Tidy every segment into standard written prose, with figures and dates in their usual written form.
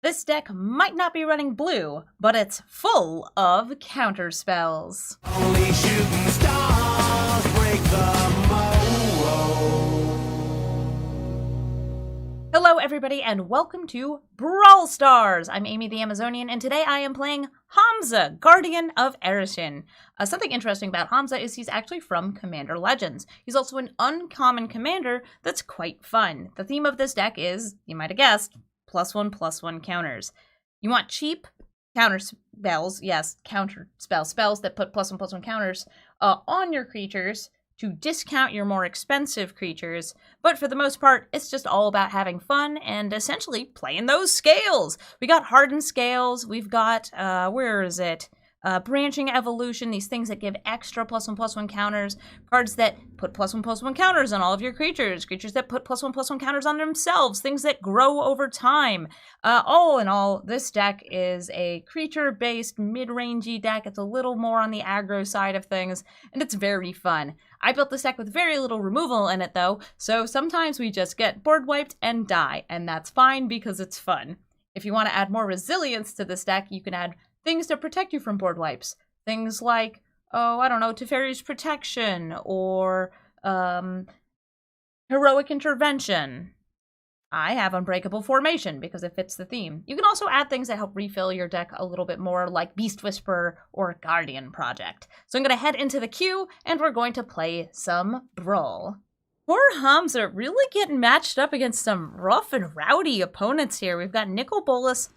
This deck might not be running blue, but it's full of counter spells. Only shooting stars break the mold. Hello everybody and welcome to Brawl Stars! I'm Amy the Amazonian and today I am playing Hamza, Guardian of Arashin. Something interesting about Hamza is he's actually from Commander Legends. He's also an uncommon commander that's quite fun. The theme of this deck is, you might have guessed, +1/+1 counters. You want cheap counter spells, yes, counter spells that put +1/+1 counters on your creatures to discount your more expensive creatures, but for the most part, it's just all about having fun and essentially playing those scales. We got Hardened Scales, we've got, Branching Evolution, these things that give extra +1/+1 counters, cards that put +1/+1 counters on all of your creatures, creatures that put +1/+1 counters on themselves, things that grow over time. All in all, this deck is a creature-based, mid-rangey deck. It's a little more on the aggro side of things, and it's very fun. I built this deck with very little removal in it, though, so sometimes we just get board wiped and die, and that's fine because it's fun. If you want to add more resilience to this deck, you can add things to protect you from board wipes. Things like, Teferi's Protection, or Heroic Intervention. I have Unbreakable Formation because it fits the theme. You can also add things that help refill your deck a little bit more, like Beast Whisperer or Guardian Project. So I'm going to head into the queue, and we're going to play some Brawl. Poor Hamza really getting matched up against some rough and rowdy opponents here. We've got Nicol Bolas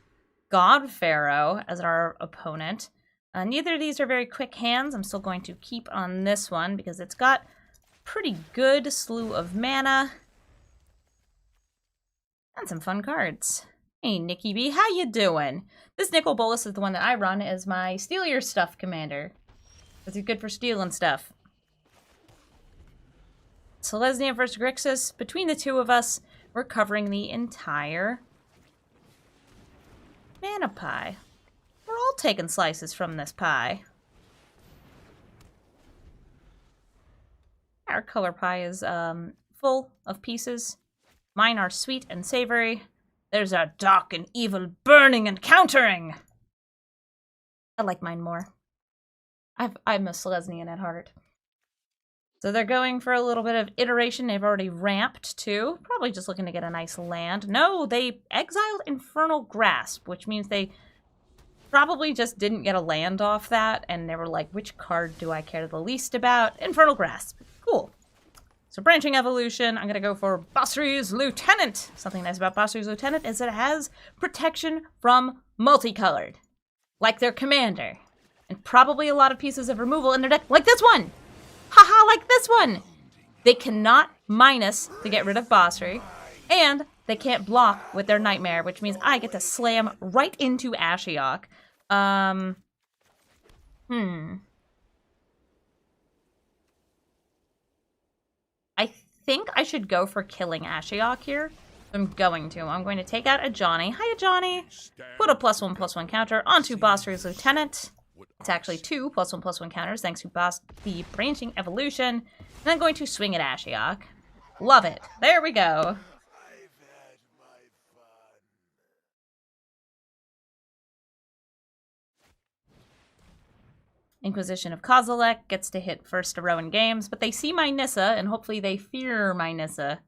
God Pharaoh as our opponent. Neither of these are very quick hands. I'm still going to keep on this one because it's got a pretty good slew of mana. And some fun cards. Hey, Nikki B, how you doing? This Nicol Bolas is the one that I run as my Steal Your Stuff commander. Because he's good for stealing stuff. Selesnya versus Grixis. Between the two of us, we're covering the entire mana pie. We're all taking slices from this pie. Our color pie is full of pieces. Mine are sweet and savory. There's our dark and evil burning and countering. I like mine more. I'm a Selesnyan at heart. So they're going for a little bit of iteration. They've already ramped too. Probably just looking to get a nice land. No, they exiled Infernal Grasp, which means they probably just didn't get a land off that. And they were like, which card do I care the least about? Infernal Grasp. Cool. So Branching Evolution, I'm going to go for Basri's Lieutenant. Something nice about Basri's Lieutenant is it has protection from multicolored, like their commander. And probably a lot of pieces of removal in their deck, like this one. Haha, like this one! They cannot minus to get rid of Basri, and they can't block with their Nightmare, which means I get to slam right into Ashiok. I think I should go for killing Ashiok here. I'm going to take out Ajani. Hi, Ajani! Put a +1/+1 counter onto Basri's Lieutenant. It's actually 2 +1/+1 counters thanks to the Branching Evolution. And I'm going to swing at Ashiok. Love it. There we go. Inquisition of Kozilek gets to hit first a row in games, but they see my Nissa, and hopefully they fear my Nissa.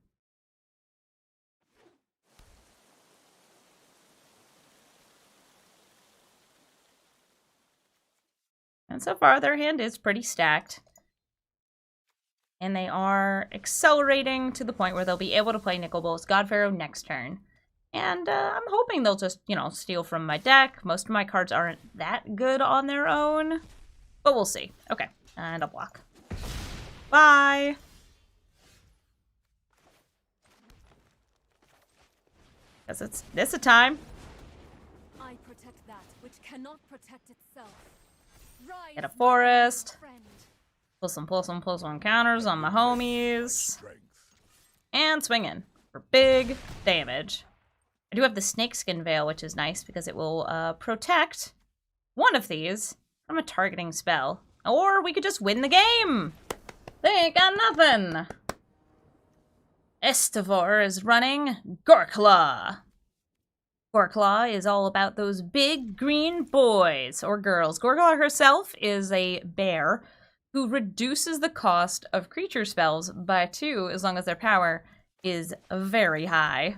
And so far, their hand is pretty stacked. And they are accelerating to the point where they'll be able to play Nicol Bolas God Pharaoh next turn. And I'm hoping they'll just, steal from my deck. Most of my cards aren't that good on their own. But we'll see. Okay, and I'll block. Bye! Guess it's Nissa time. I protect that which cannot protect itself. Get a forest. Pull some +1/+1 counters on my homies. And swing in for big damage. I do have the Snakeskin Veil, which is nice because it will protect one of these from a targeting spell. Or we could just win the game! They ain't got nothing! Estivor is running Gorkla. Goreclaw is all about those big green boys or girls. Goreclaw herself is a bear who reduces the cost of creature spells by 2 as long as their power is very high.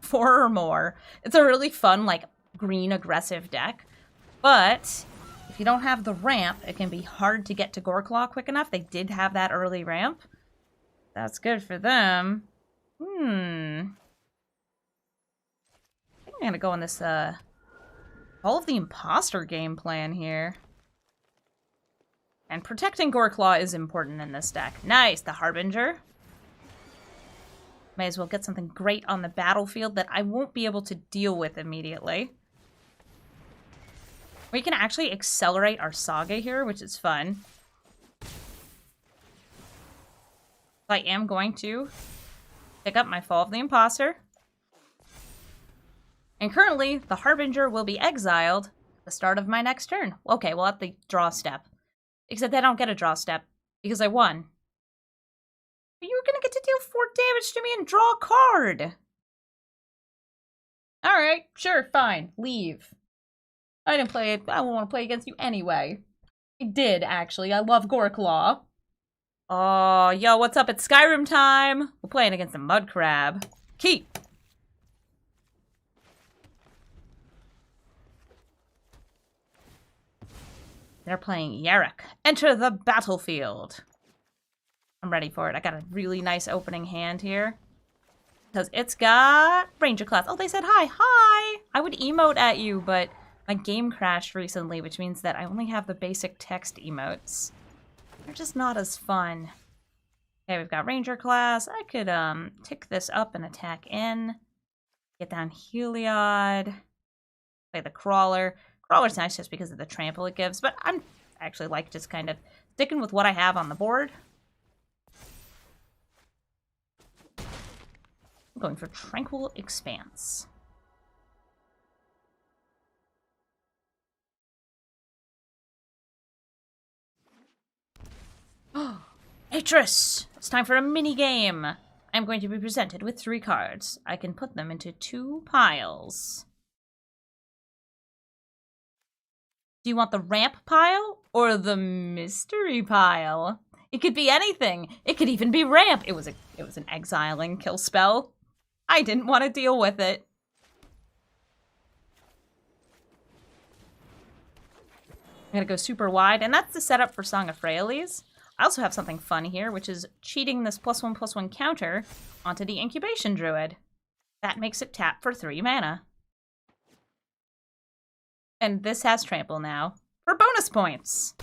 4 or more. It's a really fun, like, green aggressive deck. But if you don't have the ramp, it can be hard to get to Goreclaw quick enough. They did have that early ramp. That's good for them. I'm gonna go on this, all of the imposter game plan here. And protecting Goreclaw is important in this deck. Nice, the Harbinger. May as well get something great on the battlefield that I won't be able to deal with immediately. We can actually accelerate our saga here, which is fun. I am going to pick up my Fall of the Imposter. And currently, the Harbinger will be exiled at the start of my next turn. Okay, well, at the draw step. Except I don't get a draw step, because I won. But you were gonna get to deal 4 damage to me and draw a card! Alright, sure, fine. Leave. I didn't play it. I don't want to play against you anyway. I did, actually. I love Goreclaw. Oh, yo, what's up? It's Skyrim time! We're playing against a mud crab. Keep! They're playing Yarok. Enter the battlefield. I'm ready for it. I got a really nice opening hand here. Because it's got Ranger class. Oh, they said hi. Hi! I would emote at you, but my game crashed recently, which means that I only have the basic text emotes. They're just not as fun. Okay, we've got Ranger class. I could tick this up and attack in. Get down Heliod. Play the Crawler. Crawler's nice just because of the trample it gives, but I'm actually like just kind of sticking with what I have on the board. I'm going for Tranquil Expanse. Oh, Atris! It's time for a mini game. I'm going to be presented with 3 cards. I can put them into 2 piles. Do you want the ramp pile or the mystery pile? It could be anything. It could even be ramp. It was an exiling kill spell. I didn't want to deal with it. I'm gonna go super wide, and that's the setup for Song of Freyalise. I also have something fun here, which is cheating this +1/+1 counter onto the Incubation Druid. That makes it tap for 3 mana. And this has trample now, for bonus points.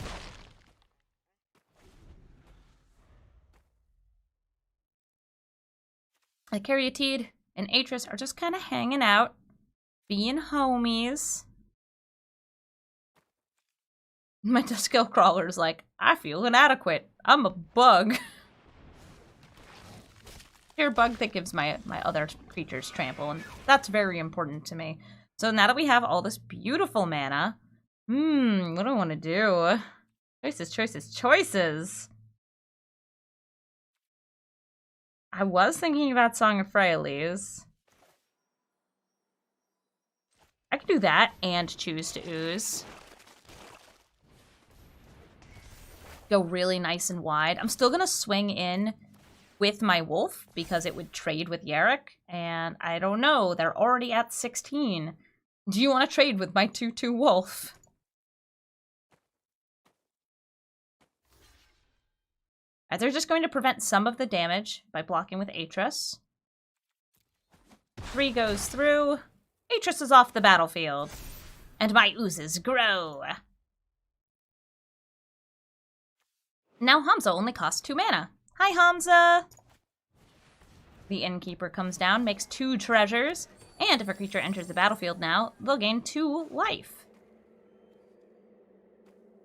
The Caryatid and Atris are just kind of hanging out, being homies. My Duskull Crawler's like, I feel inadequate. I'm a bug. You're a bug that gives my other creatures trample, and that's very important to me. So now that we have all this beautiful mana, what do I want to do? Choices, choices, choices! I was thinking about Song of Freyalise. I could do that and choose to ooze. Go really nice and wide. I'm still gonna swing in with my wolf because it would trade with Yarok, and I don't know, they're already at 16. Do you want to trade with my 2/2 wolf? They're just going to prevent some of the damage by blocking with Atris. 3 goes through. Atris is off the battlefield. And my oozes grow. Now Hamza only costs 2 mana. Hi, Hamza! The Innkeeper comes down, makes 2 treasures, and if a creature enters the battlefield now, they'll gain 2 life.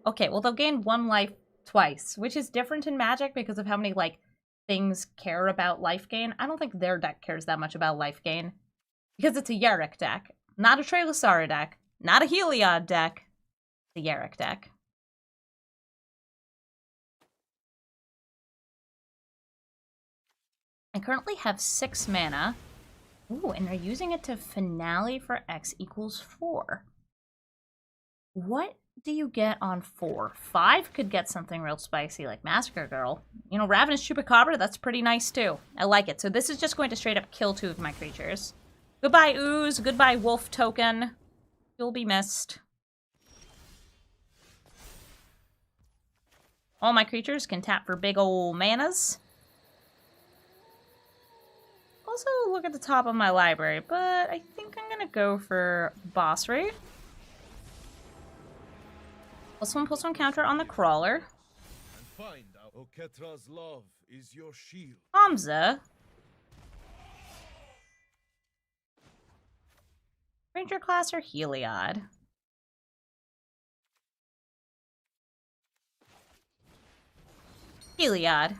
Okay, well, they'll gain 1 life twice, which is different in Magic because of how many, like, things care about life gain. I don't think their deck cares that much about life gain. Because it's a Yarok deck, not a Trelasara deck, not a Heliod deck. It's a Yarok deck. I currently have 6 mana. Ooh, and they're using it to finale for X equals 4. What do you get on 4? 5 could get something real spicy like Massacre Girl. You know, Ravenous Chupacabra, that's pretty nice too. I like it. So this is just going to straight up kill 2 of my creatures. Goodbye, Ooze. Goodbye, Wolf Token. You'll be missed. All my creatures can tap for big ol' manas. Also, look at the top of my library, but I think I'm gonna go for Basri. +1/+1 counter on the crawler. And find out Oketra's love is your shield. Hamza. Ranger class or Heliod? Heliod.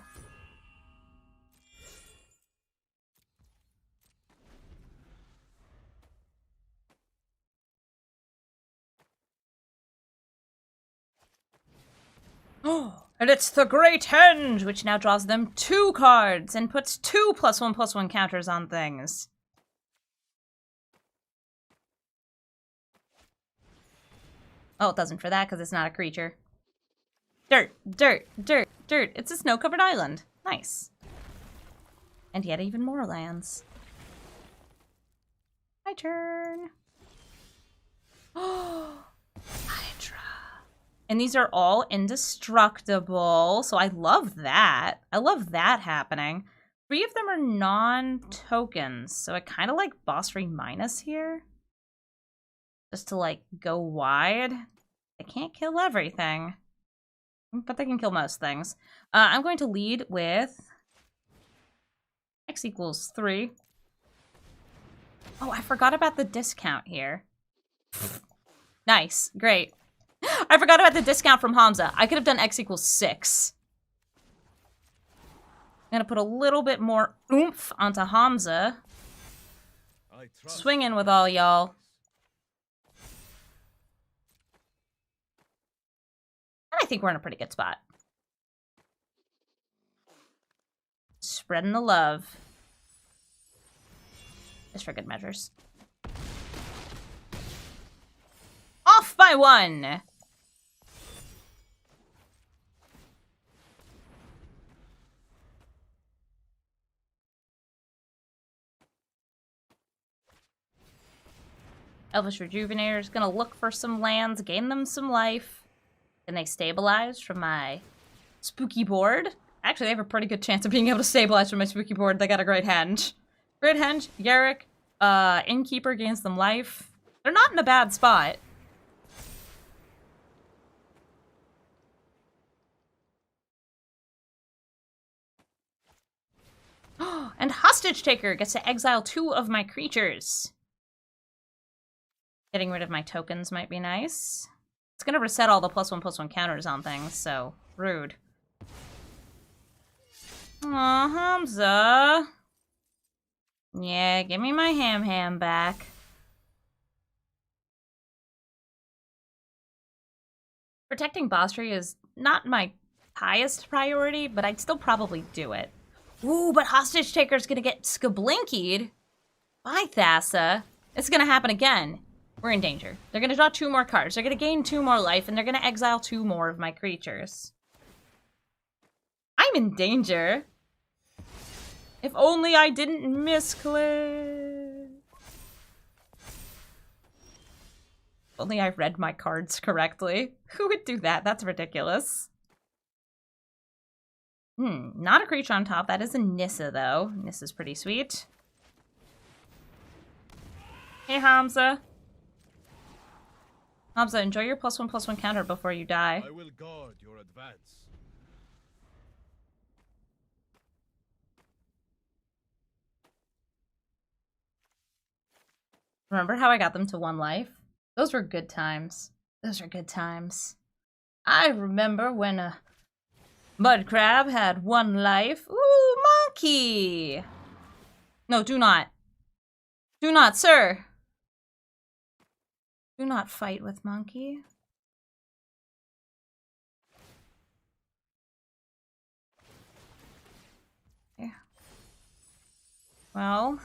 Oh, and it's the Great Henge, which now draws them 2 cards and puts 2 +1/+1 counters on things. Oh, it doesn't for that because it's not a creature. Dirt, dirt, dirt, dirt. It's a snow-covered island. Nice. And yet even more lands. My turn. Oh, Hydra. And these are all indestructible, so I love that. I love that happening. 3 of them are non-tokens, so I kind of like Basri minus here. Just to, like, go wide. They can't kill everything. But they can kill most things. I'm going to lead with X equals 3. Oh, I forgot about the discount here. Nice. Great. I forgot about the discount from Hamza. I could have done X equals 6. I'm going to put a little bit more oomph onto Hamza. Swing in with all y'all. I think we're in a pretty good spot. Spreading the love. Just for good measures. Off by 1! Elvish Rejuvenator is gonna look for some lands, gain them some life. Can they stabilize from my spooky board? Actually, they have a pretty good chance of being able to stabilize from my spooky board. They got a Great Henge. Great Henge, Garrick, Innkeeper gains them life. They're not in a bad spot. And Hostage Taker gets to exile 2 of my creatures. Getting rid of my tokens might be nice. It's gonna reset all the +1/+1 counters on things, so rude. Aw, Hamza. Yeah, give me my ham back. Protecting Basri is not my highest priority, but I'd still probably do it. Ooh, but Hostage Taker's gonna get skablinkied by Thassa. It's gonna happen again. We're in danger. They're gonna draw 2 more cards. They're gonna gain 2 more life, and they're gonna exile 2 more of my creatures. I'm in danger. If only I didn't misclick. If only I read my cards correctly. Who would do that? That's ridiculous. Not a creature on top. That is a Nissa, though. Nissa's pretty sweet. Hey, Hamza. Hamza, enjoy your +1/+1 counter before you die. I will guard your advance. Remember how I got them to 1 life? Those were good times. Those are good times. I remember when a mud crab had 1 life. Ooh, monkey! No, do not. Do not, sir. Do not fight with monkey. Yeah. Well,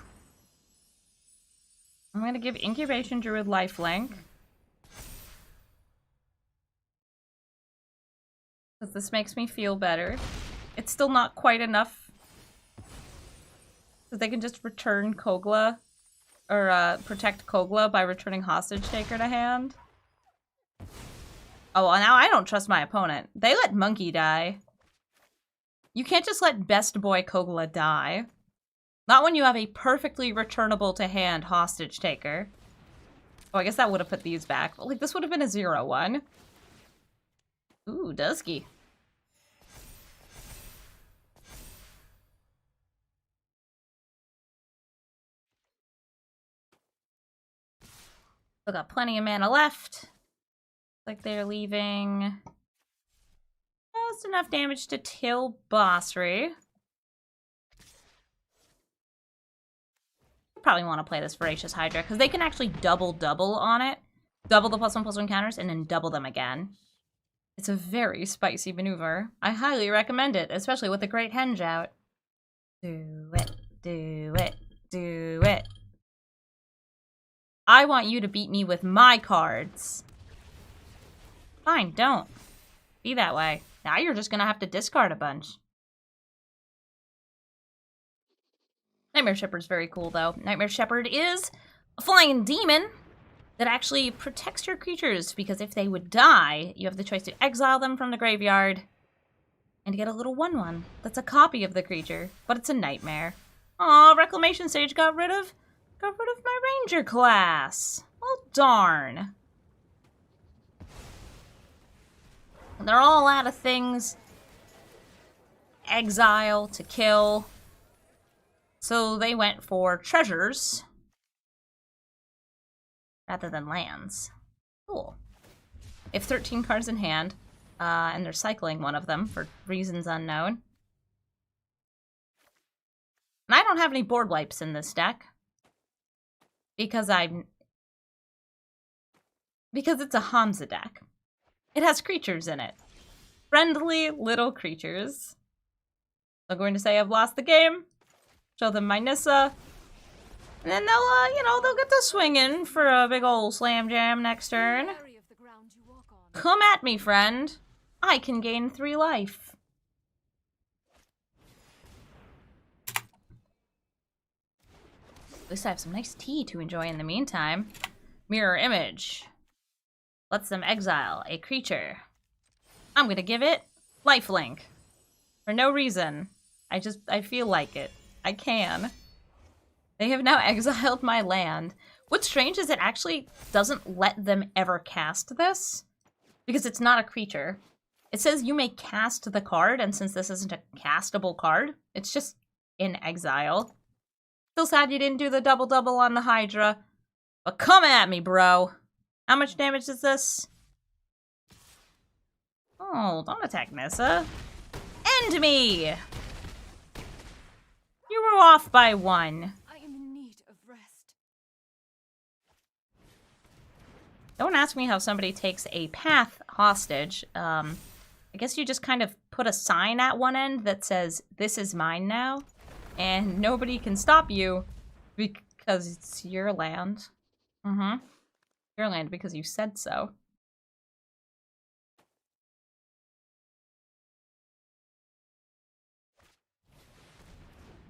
I'm gonna give Incubation Druid lifelink. Because this makes me feel better. It's still not quite enough. Because they can just return Kogla. Or protect Kogla by returning Hostage Taker to hand. Oh, well, now I don't trust my opponent. They let Monkey die. You can't just let Best Boy Kogla die. Not when you have a perfectly returnable to hand Hostage Taker. Oh, I guess that would have put these back. But, like, this would have been a 0-1. Ooh, Dusky. Still got plenty of mana left. Like they're leaving just enough damage to kill Basri. Probably want to play this Voracious Hydra because they can actually double on it. Double the +1/+1 counters and then double them again. It's a very spicy maneuver. I highly recommend it, especially with the Great Henge out. Do it, do it, do it. I want you to beat me with my cards. Fine, don't. Be that way. Now you're just gonna have to discard a bunch. Nightmare Shepherd's very cool, though. Nightmare Shepherd is a flying demon that actually protects your creatures, because if they would die, you have the choice to exile them from the graveyard and get a little 1/1 that's a copy of the creature, but it's a nightmare. Aw, Reclamation Sage got rid of my Ranger class. Well, darn. They're all out of things. Exile to kill. So they went for treasures rather than lands. Cool. They have 13 cards in hand, and they're cycling one of them for reasons unknown. And I don't have any board wipes in this deck. Because it's a Hamza deck. It has creatures in it. Friendly little creatures. I'm going to say I've lost the game. Show them my Nissa. And then they'll, they'll get to swing in for a big old slam jam next turn. Come at me, friend. I can gain 3 life. At least I have some nice tea to enjoy in the meantime. Mirror Image. Lets them exile a creature. I'm gonna give it lifelink. For no reason. I feel like it. I can. They have now exiled my land. What's strange is it actually doesn't let them ever cast this. Because it's not a creature. It says you may cast the card, and since this isn't a castable card, it's just in exile. Still sad you didn't do the double on the Hydra. But come at me, bro. How much damage is this? Oh, don't attack Nissa. End me! You were off by 1. I am in need of rest. Don't ask me how somebody takes a path hostage. I guess you just kind of put a sign at one end that says, "This is mine now." And nobody can stop you because it's your land. Your land because you said so.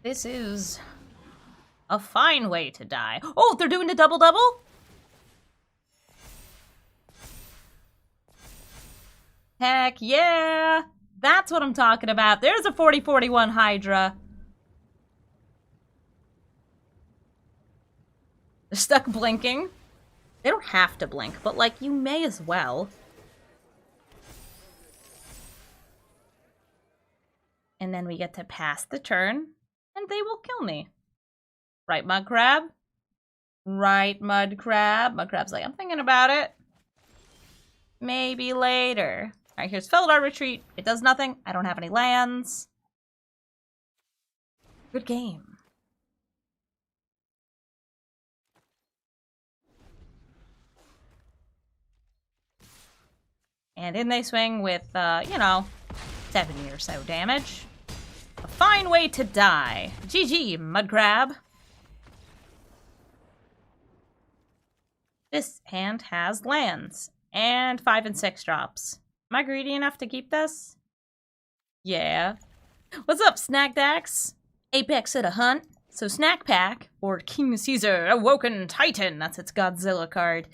This is a fine way to die. Oh, they're doing the double? Heck yeah! That's what I'm talking about. There's a 40/41 Hydra. They're stuck blinking. They don't have to blink, but, like, you may as well. And then we get to pass the turn, and they will kill me. Right, Mud Crab? Right, Mud Crab? Mud Crab's like, I'm thinking about it. Maybe later. Alright, here's Felidar Retreat. It does nothing. I don't have any lands. Good game. And in they swing with, 70 or so damage. A fine way to die. GG, Mud Crab. This hand has lands. And 5 and 6 drops. Am I greedy enough to keep this? Yeah. What's up, Snack Dax? Apex at a hunt. So Snack Pack, or King Caesar, Awoken Titan, that's its Godzilla card,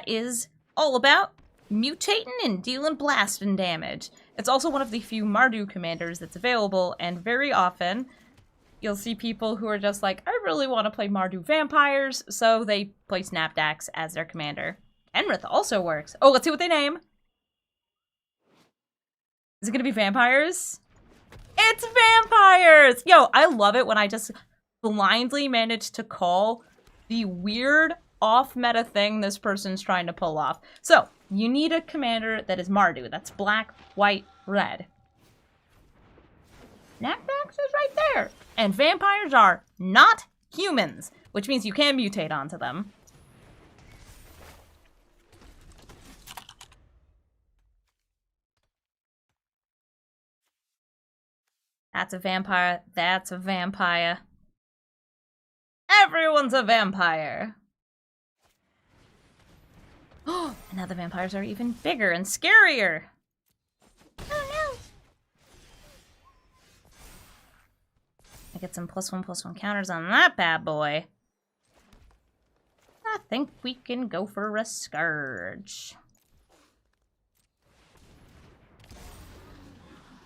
is all about mutating and dealing blasting damage. It's also one of the few Mardu commanders that's available, and very often you'll see people who are just like, I really want to play Mardu vampires, so they play Snapdax as their commander. Enrith also works. Oh, let's see what they name. Is it gonna be vampires? It's vampires! Yo, I love it when I just blindly manage to call the weird off-meta thing this person's trying to pull off. So, you need a commander that is Mardu. That's black, white, red. Snapdax is right there. And vampires are not humans, which means you can mutate onto them. That's a vampire. That's a vampire. Everyone's a vampire. Oh, and now the vampires are even bigger and scarier. Oh no. I get some +1/+1 counters on that bad boy. I think we can go for a Scourge.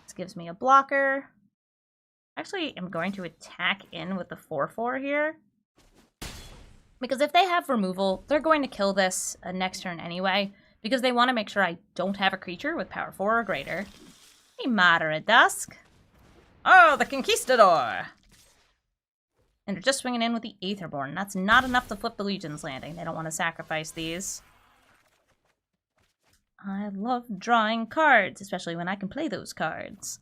This gives me a blocker. Actually, I'm going to attack in with the 4/4 here. Because if they have removal, they're going to kill this next turn anyway. Because they want to make sure I don't have a creature with power 4 or greater. Hey, Moderate Dusk. Oh, the Conquistador! And they're just swinging in with the Aetherborn. That's not enough to flip the Legion's Landing. They don't want to sacrifice these. I love drawing cards, especially when I can play those cards.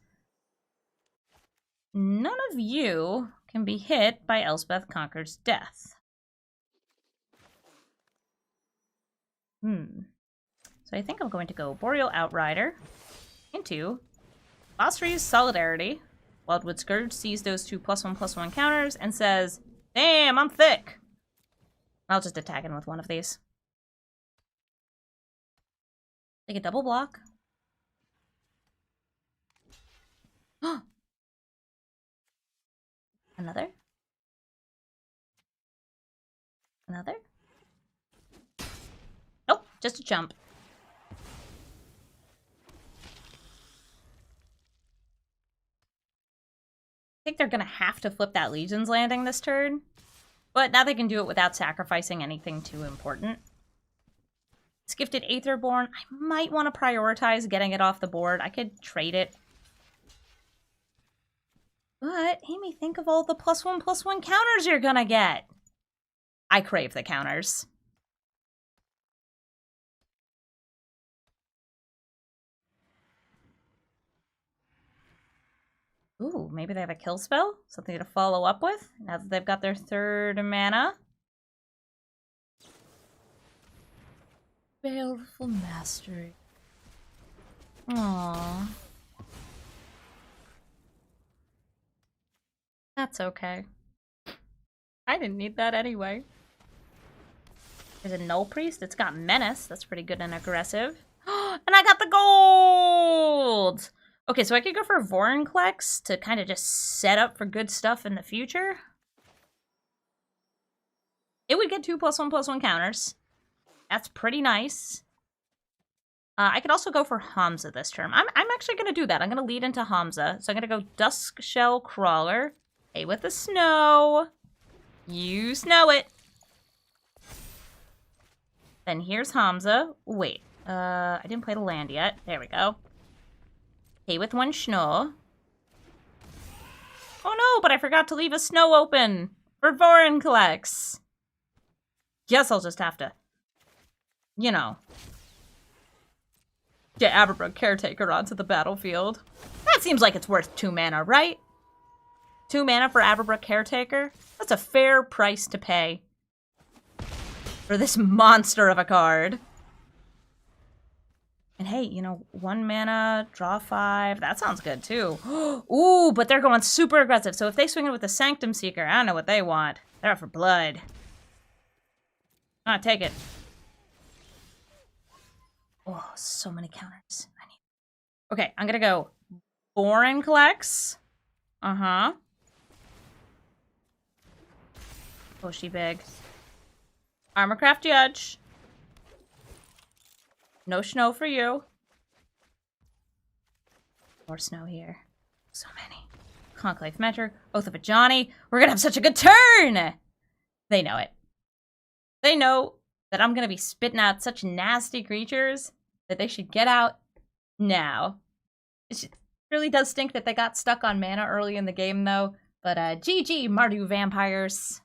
None of you can be hit by Elspeth Conquer's Death. So I think I'm going to go Boreal Outrider into Basri's Solidarity. Wildwood Scourge sees those two +1/+1 counters and says, damn, I'm thick. I'll just attack in with one of these. Take a double block. Another. Another. Nope, just a jump. I think they're gonna have to flip that Legion's Landing this turn. But now they can do it without sacrificing anything too important. It's gifted Aetherborn. I might want to prioritize getting it off the board. I could trade it. But, Amy, think of all the +1/+1 counters you're gonna get. I crave the counters. Ooh, maybe they have a kill spell? Something to follow up with? Now that they've got their 3rd mana. Baleful Mastery. Aww. That's okay. I didn't need that anyway. There's a Null Priest. It's got Menace. That's pretty good and aggressive. And I got the gold! Okay, so I could go for Vorinclex to kind of just set up for good stuff in the future. It would get 2 +1/+1 counters. That's pretty nice. I could also go for Hamza this turn. I'm actually going to do that. I'm going to lead into Hamza. So I'm going to go Dusk Shell Crawler. Hey, with the snow. You snow it. Then here's Hamza. Wait, I didn't play the land yet. There we go. Hey, with 1 snow. Oh no, but I forgot to leave a snow open for Vorinclex. Guess I'll just have to, you know, get Averbrook Caretaker onto the battlefield. That seems like it's worth 2 mana, right? 2 mana for Averbrook Caretaker? That's a fair price to pay for this monster of a card. And hey, you know, 1 mana, draw 5. That sounds good too. Ooh, but they're going super aggressive. So if they swing it with a Sanctum Seeker, I don't know what they want. They're out for blood. Ah, take it. Oh, so many counters. Okay, I'm gonna go Foreign Collects. Uh-huh. Oh, she big. Armorcraft Judge. No snow for you. More snow here. So many. Conclave Mentor. Oath of Ajani. We're gonna have such a good turn! They know it. They know that I'm gonna be spitting out such nasty creatures that they should get out now. It really does stink that they got stuck on mana early in the game, though. But GG, Mardu Vampires.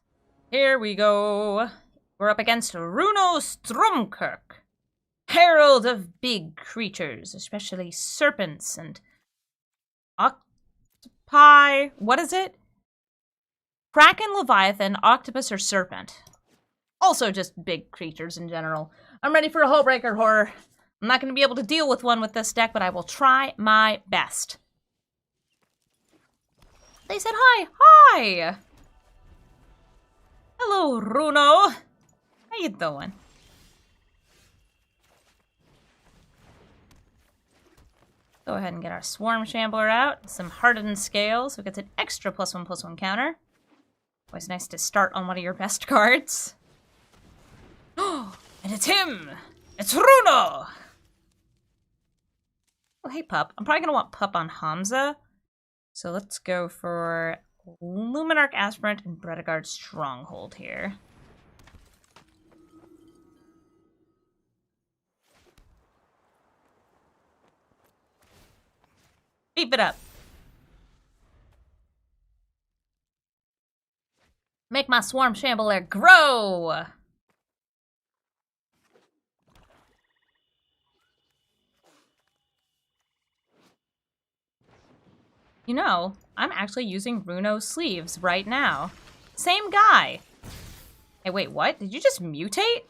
Here we go. We're up against Runo Stromkirk. Herald of big creatures, especially serpents and octopi. What is it? Kraken, Leviathan, octopus, or serpent. Also just big creatures in general. I'm ready for a Hullbreaker Horror. I'm not going to be able to deal with one with this deck, but I will try my best. They said hi. Hi! Hello, Runo. How you doing? Go ahead and get our Swarm Shambler out. Some Hardened Scales. We get an extra +1/+1 counter. Always nice to start on one of your best cards. Oh, and it's him! It's Runo! Oh, hey, Pup. I'm probably going to want Pup on Hamza. So let's go for A-Luminarch Aspirant and Bredegard Stronghold here. Beep it up. Make my Swarm Shambler grow! You know, I'm actually using Runo's sleeves right now. Same guy. Hey, wait, what? Did you just mutate?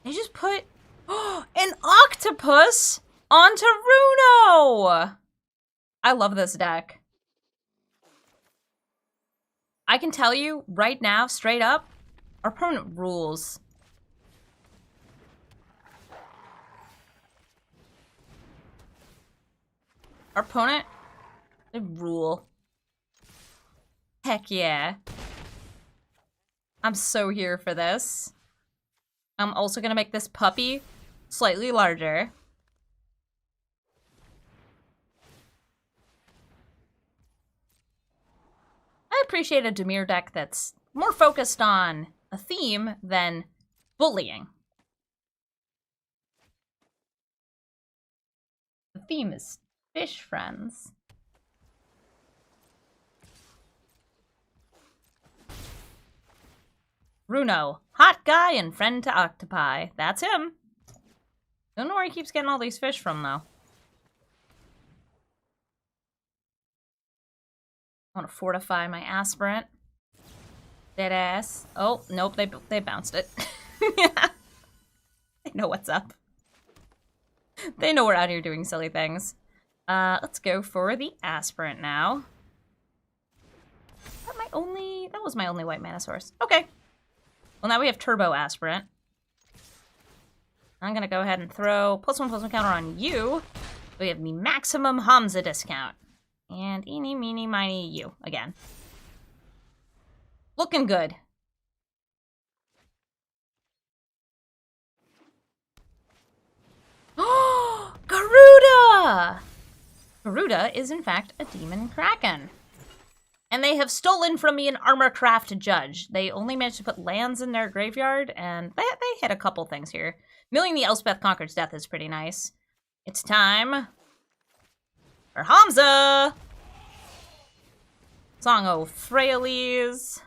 They just put an octopus onto Runo! I love this deck. I can tell you right now, straight up, our opponent rules. Our opponent, they rule. Heck yeah. I'm so here for this. I'm also gonna make this puppy slightly larger. I appreciate a Dimir deck that's more focused on a theme than bullying. The theme is fish friends. Runo, hot guy and friend to octopi. That's him. Don't know where he keeps getting all these fish from, though. I want to fortify my aspirant. Dead ass. Oh, nope, they bounced it. Yeah. They know what's up. They know we're out here doing silly things. Let's go for the aspirant now. That was my only white mana source. Okay. Well, now we have turbo aspirant. I'm gonna go ahead and throw +1/+1 counter on you. We have the maximum Hamza discount. And eeny, meeny, miny, you again. Looking good. Oh, Garuda! Garuda is in fact a demon kraken. And they have stolen from me an Armorcraft Judge. They only managed to put lands in their graveyard, and they hit a couple things here. Milling the Elspeth Conqueror's Death is pretty nice. It's time for Hamza! Song of Frailes.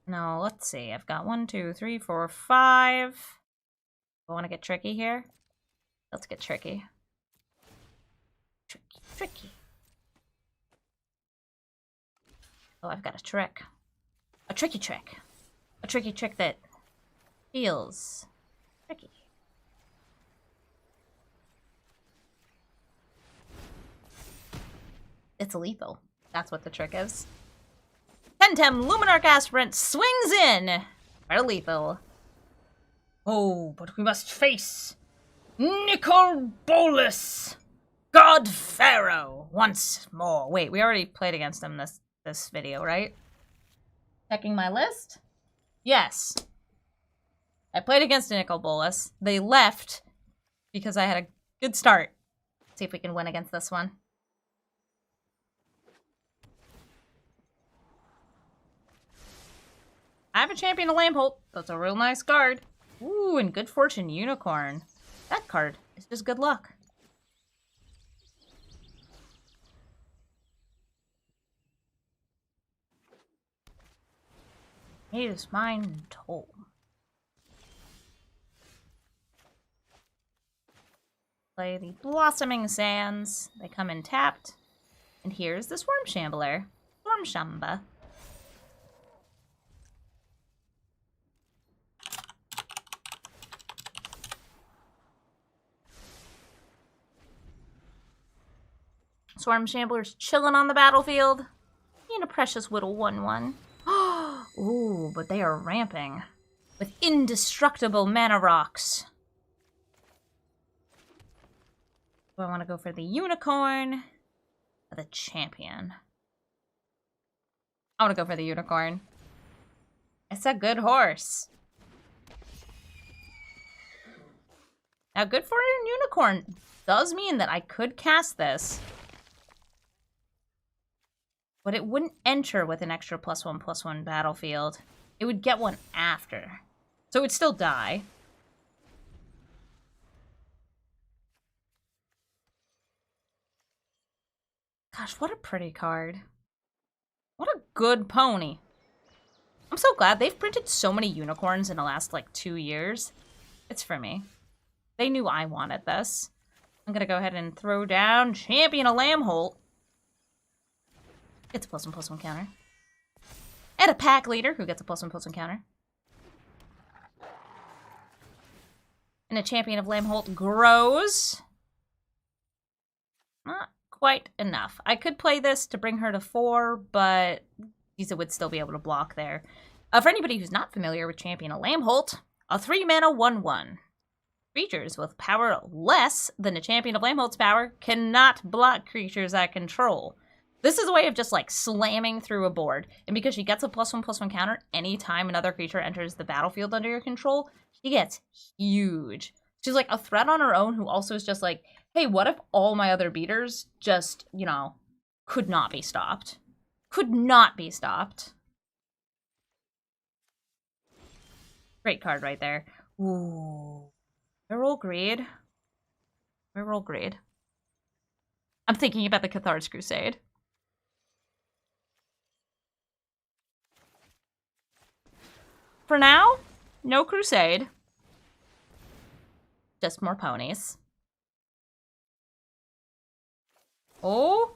No, let's see. I've got 1, 2, 3, 4, 5. I want to get tricky here. Let's get tricky. Tricky. Oh, I've got a trick. A tricky trick. A tricky trick that feels tricky. It's lethal. That's what the trick is. Temtem Luminarch Aspirant swings in for lethal. Oh, but we must face Nicol Bolas, God Pharaoh, once more. Wait, we already played against him this video, right? Checking my list? Yes. I played against Nicol Bolas. They left because I had a good start. Let's see if we can win against this one. I have a Champion of Lambholt. That's a real nice card. Ooh, and Good Fortune Unicorn. That card is just good luck. It is mine toll. Play the Blossoming Sands. They come in tapped. And here's the Swarm Shambler. Swarm Shamba. Swarm Shambler's chilling on the battlefield. And a precious little 1/1. Ooh, but they are ramping with indestructible mana rocks. Do I want to go for the unicorn or the champion? I want to go for the unicorn. It's a good horse. Now, Good Fortune Unicorn does mean that I could cast this, but it wouldn't enter with an extra +1/+1 battlefield. It would get one after. So it would still die. Gosh, what a pretty card. What a good pony. I'm so glad they've printed so many unicorns in the last, like, 2 years. It's for me. They knew I wanted this. I'm gonna go ahead and throw down Champion of Lambholt. It's a +1/+1 counter. And a Packleader who gets a +1/+1 counter. And a Champion of Lambholt grows. Not quite enough. I could play this to bring her to 4, but Giza would still be able to block there. For anybody who's not familiar with Champion of Lambholt, a 3-mana 1/1. Creatures with power less than a Champion of Lambholt's power cannot block creatures I control. This is a way of just, like, slamming through a board. And because she gets a +1/+1 counter anytime another creature enters the battlefield under your control, she gets huge. She's, like, a threat on her own who also is just like, hey, what if all my other beaters just, you know, could not be stopped? Could not be stopped. Great card right there. Ooh. Reroll Greed. Reroll Greed. I'm thinking about the Cathars Crusade. For now, no Crusade. Just more ponies. Oh.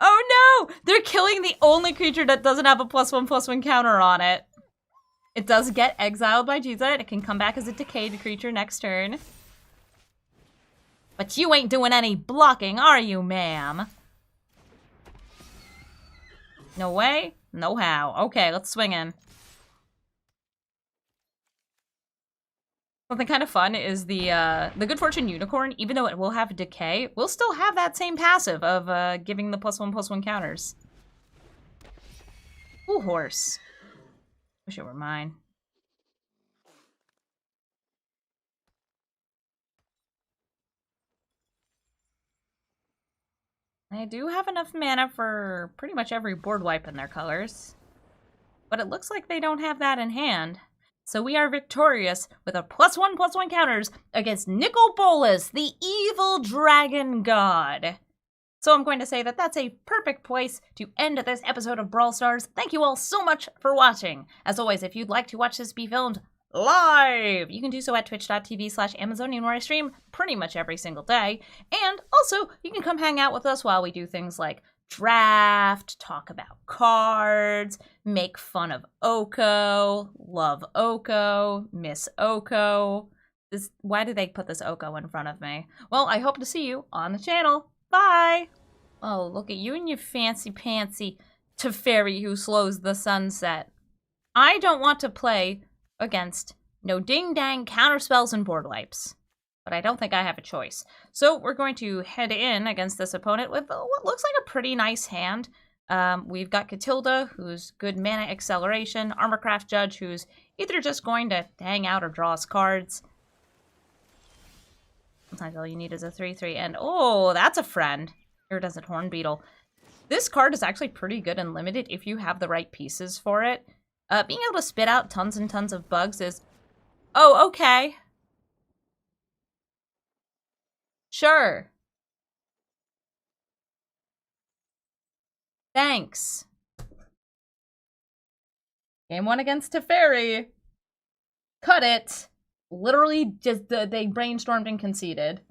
Oh no! They're killing the only creature that doesn't have a +1/+1 counter on it. It does get exiled by Giza, and it can come back as a decayed creature next turn. But you ain't doing any blocking, are you, ma'am? No way? No how. Okay, let's swing in. Something kind of fun is the Good Fortune Unicorn, even though it will have Decay, will still have that same passive of giving the +1/+1 counters. Ooh, horse. Wish it were mine. They do have enough mana for pretty much every board wipe in their colors. But it looks like they don't have that in hand. So we are victorious with a +1/+1 counters against Nicol Bolas, the evil dragon god. So I'm going to say that that's a perfect place to end this episode of Brawl Stars. Thank you all so much for watching. As always, if you'd like to watch this be filmed live, you can do so at twitch.tv/Amazonian, where I stream pretty much every single day. And also, you can come hang out with us while we do things like draft, talk about cards, make fun of Oko, love Oko, miss Oko. Why did they put this Oko in front of me? Well, I hope to see you on the channel. Bye! Oh, look at you and your fancy-pantsy Teferi who slows the sunset. I don't want to play against No ding-dang counterspells and board wipes. But I don't think I have a choice. So we're going to head in against this opponent with what looks like a pretty nice hand. We've got Catilda, who's good mana acceleration. Armorcraft Judge, who's either just going to hang out or draw us cards. Sometimes all you need is a 3/3. And oh, that's a friend. Iridescent Horn Beetle. This card is actually pretty good and limited if you have the right pieces for it. Being able to spit out tons and tons of bugs is... Oh, okay. Sure. Thanks. Game 1 against Teferi. Cut it. Literally, just they brainstormed and conceded.